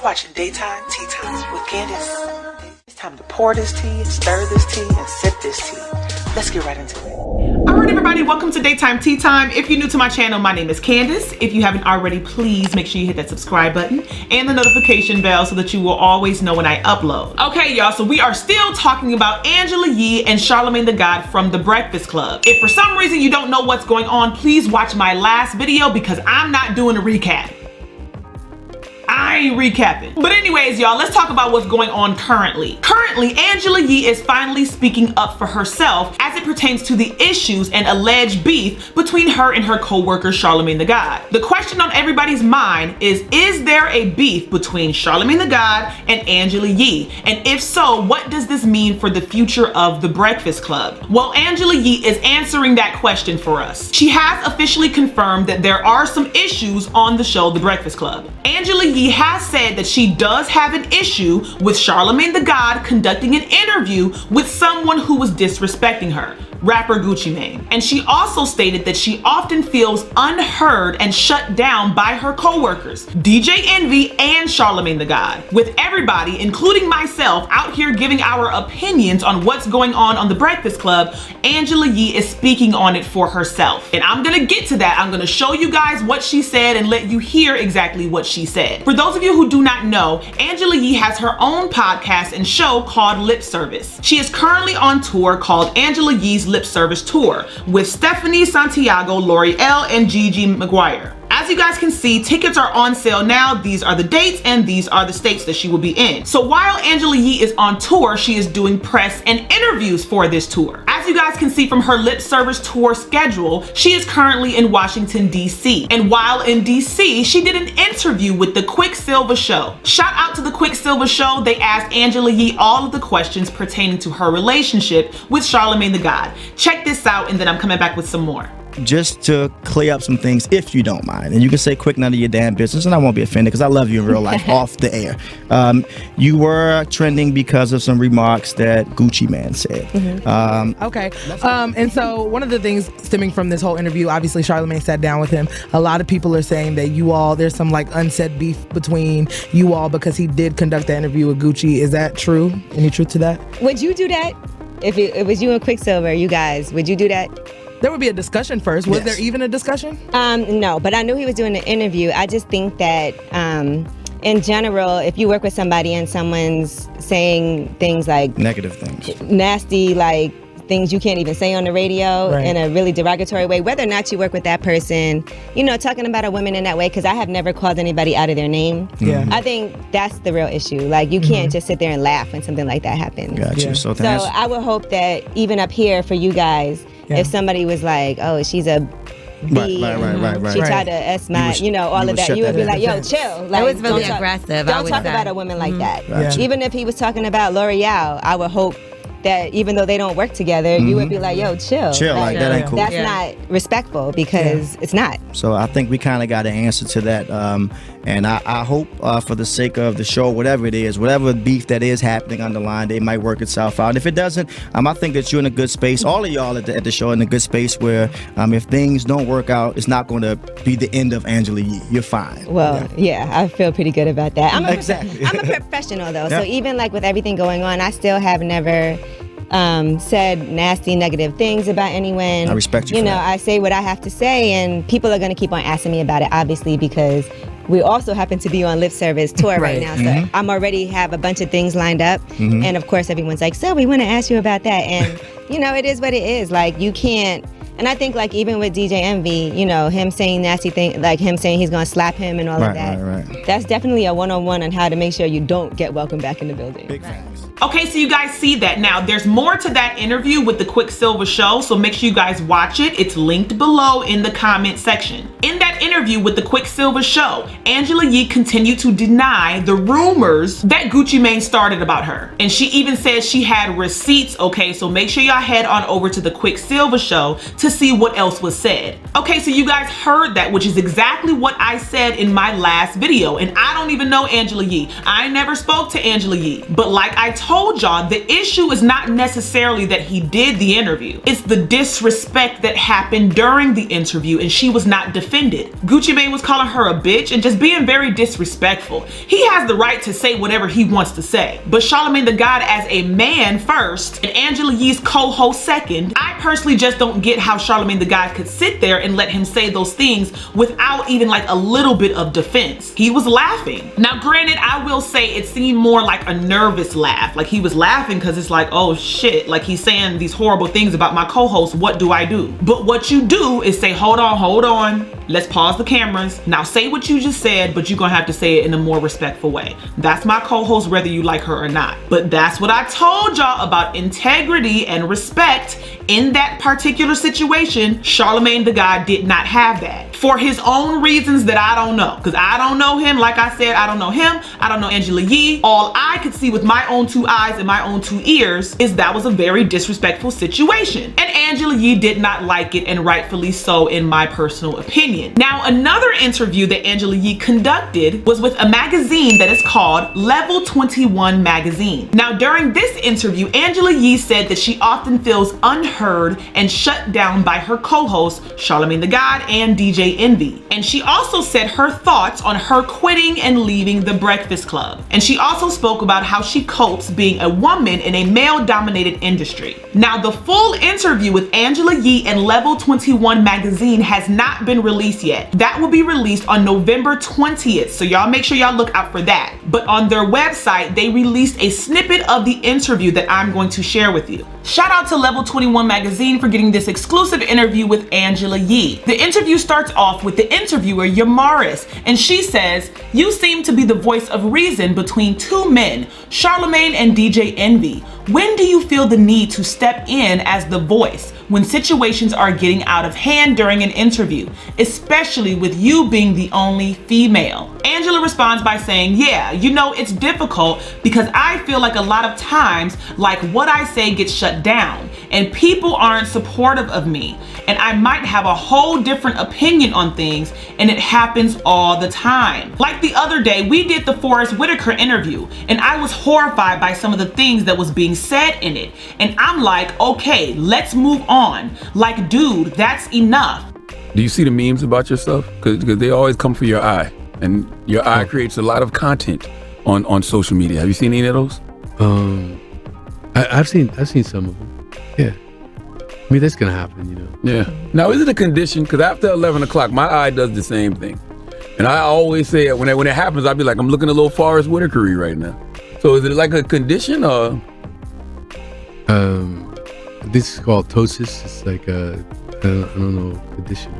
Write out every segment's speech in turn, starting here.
You're watching Daytime Tea Time with Candice. It's time to pour this tea, stir this tea, and sip this tea. Let's get right into it. Alright everybody, welcome to Daytime Tea Time. If you're new to my channel, my name is Candice. If you haven't already, please make sure you hit that subscribe button and the notification bell so that you will always know when I upload. Okay y'all, so we are still talking about Angela Yee and Charlamagne the God from The Breakfast Club. If for some reason you don't know what's going on, please watch my last video because I'm not doing a recap. I ain't recapping. But anyways, y'all, let's talk about what's going on currently. Currently, Angela Yee is finally speaking up for herself as it pertains to the issues and alleged beef between her and her co-worker Charlamagne the God. The question on everybody's mind is there a beef between Charlamagne the God and Angela Yee? And if so, what does this mean for the future of The Breakfast Club? Well, Angela Yee is answering that question for us. She has officially confirmed that there are some issues on the show The Breakfast Club. Angela Yee has said that she does have an issue with Charlamagne the God conducting an interview with someone who was disrespecting her, rapper Gucci Mane. And she also stated that she often feels unheard and shut down by her co-workers, DJ Envy and Charlamagne the God. With everybody, including myself, out here giving our opinions on what's going on The Breakfast Club, Angela Yee is speaking on it for herself. And I'm gonna get to that. I'm gonna show you guys what she said and let you hear exactly what she said. For those of you who do not know, Angela Yee has her own podcast and show called Lip Service. She is currently on tour called Angela Yee's Lip Service Tour with Stephanie Santiago, L'Oreal, and Gigi McGuire. As you guys can see, tickets are on sale now. These are the dates and these are the states that she will be in. So while Angela Yee is on tour, she is doing press and interviews for this tour. As you guys can see from her Lip Service tour schedule, she is currently in Washington, D.C. And while in D.C., she did an interview with The Quicksilver Show. Shout out to The Quicksilver Show. They asked Angela Yee all of the questions pertaining to her relationship with Charlamagne the God. Check this out and then I'm coming back with some more. Just to clear up some things, if you don't mind, and you can say quick, none of your damn business, and I won't be offended because I love you in real life off the air. You were trending because of some remarks that Gucci Mane said. Okay. And so one of the things stemming from this whole interview, obviously Charlamagne sat down with him. A lot of people are saying that you all, there's some like unsaid beef between you all because he did conduct the interview with Gucci. Is that true? Any truth to that? Would you do that? If it was you and Quicksilver, you guys, would you do that? There would be a discussion first. Was there even a discussion? No, but I knew he was doing the interview. I just think that in general, if you work with somebody and someone's saying things like negative things, nasty, like things you can't even say on the radio in a really derogatory way, whether or not you work with that person, you know, talking about a woman in that way, because I have never called anybody out of their name. I think that's the real issue. Like, you can't just sit there and laugh when something like that happens. Gotcha. So I would hope that even up here for you guys, if somebody was like, oh, she's a B, she tried to S my, you know, all of that, you would be like, yo, chill. Like, it was really aggressive. Don't talk about a woman like that. Even if he was talking about L'Oreal, I would hope that even though they don't work together, you would be like, yo, chill. Like that ain't cool. That's not respectful because it's not. So I think we kind of got an answer to that. And I hope for the sake of the show, whatever it is, whatever beef that is happening on the line, they might work itself out. If it doesn't, I think that you're in a good space. All of y'all at the show in a good space where if things don't work out, it's not going to be the end of Angela Yee. You're fine. Well, yeah, I feel pretty good about that. I'm a professional though, so even like with everything going on, I still have never said nasty, negative things about anyone. I respect you. You know, I say what I have to say, and people are going to keep on asking me about it, obviously, because we also happen to be on Lip Service tour right now. So I'm already have a bunch of things lined up, and of course, everyone's like, "So we want to ask you about that," and you know, it is what it is. Like, you can't. And I think, like, even with DJ Envy, you know, him saying nasty things, like him saying he's going to slap him and all of that, that's definitely a one-on-one on how to make sure you don't get welcome back in the building. Big facts. Okay, so you guys see that. Now, there's more to that interview with the Quicksilver Show, so make sure you guys watch it. It's linked below in the comment section. In that interview with the Quicksilver Show, Angela Yee continued to deny the rumors that Gucci Mane started about her. And she even said she had receipts, okay? So make sure y'all head on over to the Quicksilver Show to see what else was said. Okay, so you guys heard that, which is exactly what I said in my last video. And I don't even know Angela Yee. I never spoke to Angela Yee. But like I told y'all, the issue is not necessarily that he did the interview. It's the disrespect that happened during the interview, and she was not defended. Gucci Mane was calling her a bitch and just being very disrespectful. He has the right to say whatever he wants to say. But Charlamagne the God as a man first and Angela Yee's co-host second, I personally just don't get how Charlamagne the God could sit there and let him say those things without even like a little bit of defense. He was laughing. Now granted, I will say it seemed more like a nervous laugh. Like he was laughing because it's like, oh shit, like he's saying these horrible things about my co-host. What do I do? But what you do is say, hold on. Let's pause the cameras. Now say what you just said, but you're gonna have to say it in a more respectful way. That's my co-host, whether you like her or not. But that's what I told y'all about integrity and respect in that particular situation. Charlamagne the God did not have that for his own reasons that I don't know, because I don't know him. Like I said, I don't know him. I don't know Angela Yee. All I could see with my own two eyes and my own two ears is that was a very disrespectful situation. And Angela Yee did not like it, and rightfully so in my personal opinion. Now, another interview that Angela Yee conducted was with a magazine that is called Level 21 magazine. Now, during this interview, Angela Yee said that she often feels unheard and shut down by her co-hosts, Charlamagne the God and DJ Envy. And she also said her thoughts on her quitting and leaving the Breakfast Club. And she also spoke about how she copes being a woman in a male-dominated industry. Now, the full interview with Angela Yee and Level 21 magazine has not been released yet. That will be released on November 20th, so y'all make sure y'all look out for that. But on their website, they released a snippet of the interview that I'm going to share with you. Shout out to Level 21 magazine for getting this exclusive interview with Angela Yee. The interview starts off with the interviewer, Yamaris, and she says, "You seem to be the voice of reason between two men, Charlamagne and DJ Envy. When do you feel the need to step in as the voice when situations are getting out of hand during an interview, especially with you being the only female?" Angela responds by saying, "Yeah, you know, it's difficult because I feel like a lot of times, like what I say gets shut down and people aren't supportive of me. And I might have a whole different opinion on things, and it happens all the time. Like the other day, we did the Forrest Whitaker interview, and I was horrified by some of the things that was being said in it. And I'm like, okay, let's move on. Like, dude, that's enough." Do you see the memes about yourself? Because they always come for your eye, and your eye creates a lot of content on social media. Have you seen any of those? I've seen some of them. Yeah. I mean, that's gonna happen, you know. Yeah. Now, is it a condition? Because after 11 o'clock, my eye does the same thing. And I always say when it happens, I'll be like, I'm looking a little Forrest Whitaker-y right now. So is it like a condition or? This is called ptosis. It's like I don't know, condition.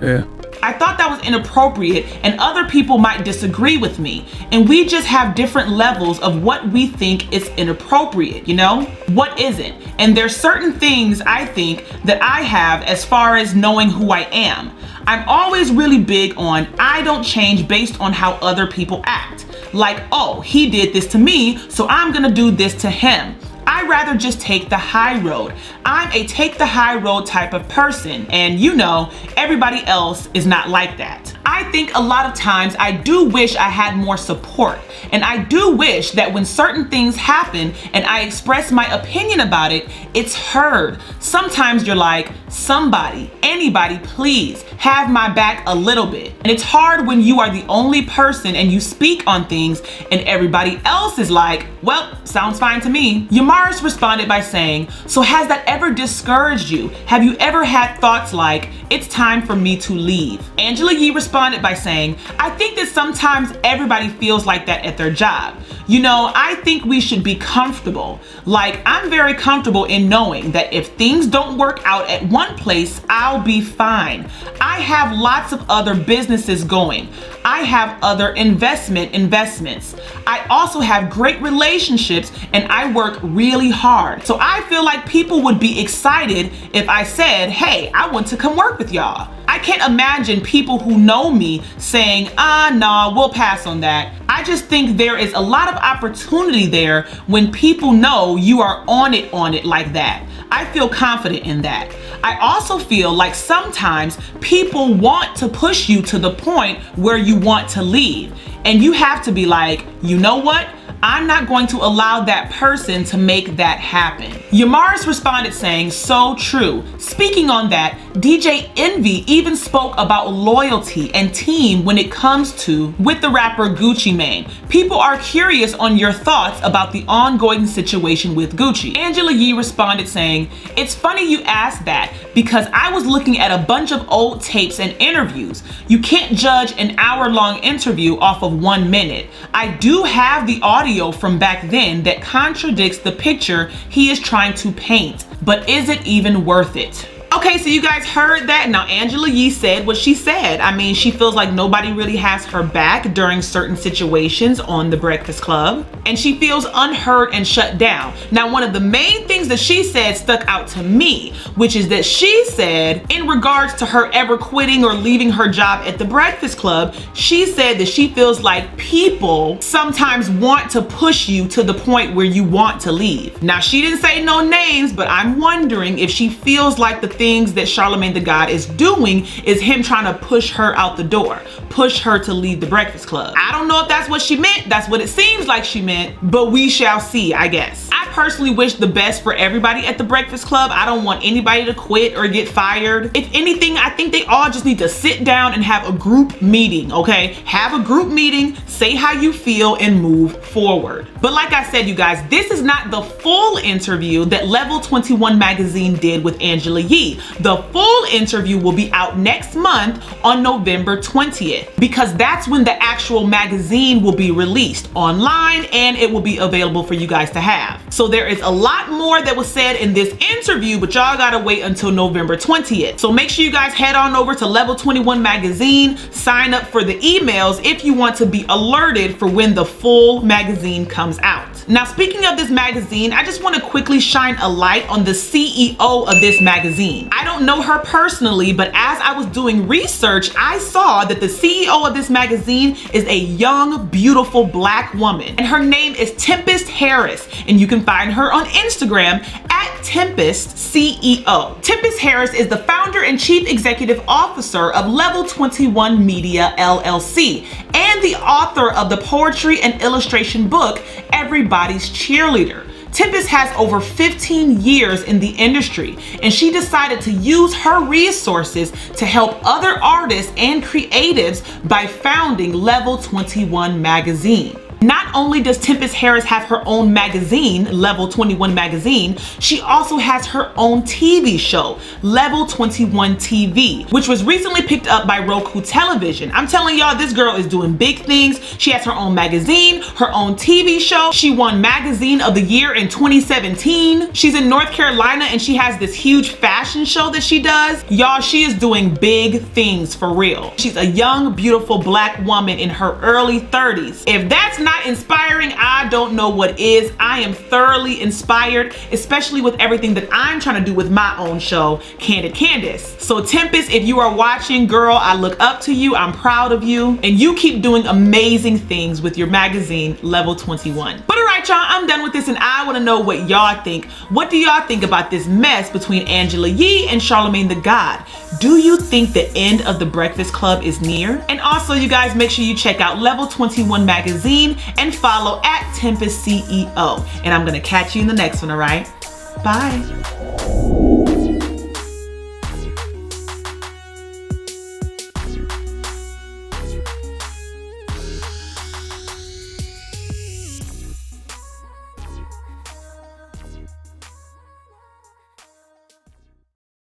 Yeah. I thought that was inappropriate, and other people might disagree with me. And we just have different levels of what we think is inappropriate, you know? What isn't? And there's certain things I think that I have as far as knowing who I am. I'm always really big on I don't change based on how other people act. Like, oh, he did this to me, so I'm gonna do this to him. I'd rather just take the high road. I'm a take the high road type of person, and you know, everybody else is not like that. I think a lot of times I do wish I had more support, and I do wish that when certain things happen and I express my opinion about it, it's heard. Sometimes you're like, somebody, anybody, please have my back a little bit. And it's hard when you are the only person and you speak on things and everybody else is like, well, sounds fine to me. Yamaris responded by saying, "So has that ever discouraged you? Have you ever had thoughts like, it's time for me to leave?" Angela Yee responded by saying, "I think that sometimes everybody feels like that at their job. You know, I think we should be comfortable. Like, I'm very comfortable in knowing that if things don't work out at one place, I'll be fine. I have lots of other businesses going. I have other investments. I also have great relationships and I work really hard. So I feel like people would be excited if I said, hey, I want to come work with y'all. I can't imagine people who know me saying, nah, we'll pass on that. I just think there is a lot of opportunity there when people know you are on it like that. I feel confident in that. I also feel like sometimes people want to push you to the point where you want to leave. And you have to be like, you know what? I'm not going to allow that person to make that happen. Yamaris responded saying, so true. Speaking on that, DJ Envy even spoke about loyalty and team when it comes to with the rapper Gucci Mane. People are curious on your thoughts about the ongoing situation with Gucci. Angela Yee responded saying, it's funny you asked that because I was looking at a bunch of old tapes and interviews. You can't judge an hour-long interview off of 1 minute. I do have the audio from back then that contradicts the picture he is trying to paint, but is it even worth it? Okay, so you guys heard that. Now, Angela Yee said what she said. I mean, she feels like nobody really has her back during certain situations on The Breakfast Club, and she feels unheard and shut down. Now, one of the main things that she said stuck out to me, which is that she said, in regards to her ever quitting or leaving her job at The Breakfast Club, she said that she feels like people sometimes want to push you to the point where you want to leave. Now, she didn't say no names, but I'm wondering if she feels like the things that Charlamagne the God is doing is him trying to push her out the door, push her to leave The Breakfast Club. I don't know if that's what she meant. That's what it seems like she meant, but we shall see, I guess. I personally wish the best for everybody at The Breakfast Club. I don't want anybody to quit or get fired. If anything, I think they all just need to sit down and have a group meeting, okay? Have a group meeting, say how you feel, and move forward. But like I said, you guys, this is not the full interview that Level 21 magazine did with Angela Yee. The full interview will be out next month on November 20th, because that's when the actual magazine will be released online and it will be available for you guys to have. So there is a lot more that was said in this interview, but y'all gotta wait until November 20th. So make sure you guys head on over to Level 21 magazine, sign up for the emails if you want to be alerted for when the full magazine comes out. Now, speaking of this magazine, I just want to quickly shine a light on the CEO of this magazine. I don't know her personally, but as I was doing research, I saw that the CEO of this magazine is a young, beautiful Black woman, and her name is Tempest Harris, and you can find her on Instagram at Tempest CEO. Tempest Harris is the founder and chief executive officer of Level 21 Media LLC and the author of the poetry and illustration book Everybody's Cheerleader. Tempest has over 15 years in the industry, and she decided to use her resources to help other artists and creatives by founding Level 21 magazine. Not only does Tempest Harris have her own magazine, Level 21 magazine, she also has her own TV show, Level 21 TV, which was recently picked up by Roku Television. I'm telling y'all, this girl is doing big things. She has her own magazine, her own TV show. She won Magazine of the Year in 2017. She's in North Carolina and she has this huge fashion show that she does. Y'all, she is doing big things for real. She's a young, beautiful Black woman in her early 30s. If that's not inspiring, I don't know what is. I am thoroughly inspired, especially with everything that I'm trying to do with my own show, Candid Candice. So Tempest, if you are watching, girl, I look up to you. I'm proud of you, and you keep doing amazing things with your magazine, Level 21. But all right, y'all, I'm done with this, and I want to know what y'all think. What do y'all think about this mess between Angela Yee and Charlamagne the God? Do you think the end of The Breakfast Club is near? And also, you guys, make sure you check out Level 21 magazine and follow at Tempest CEO. And I'm gonna catch you in the next one, all right? Bye.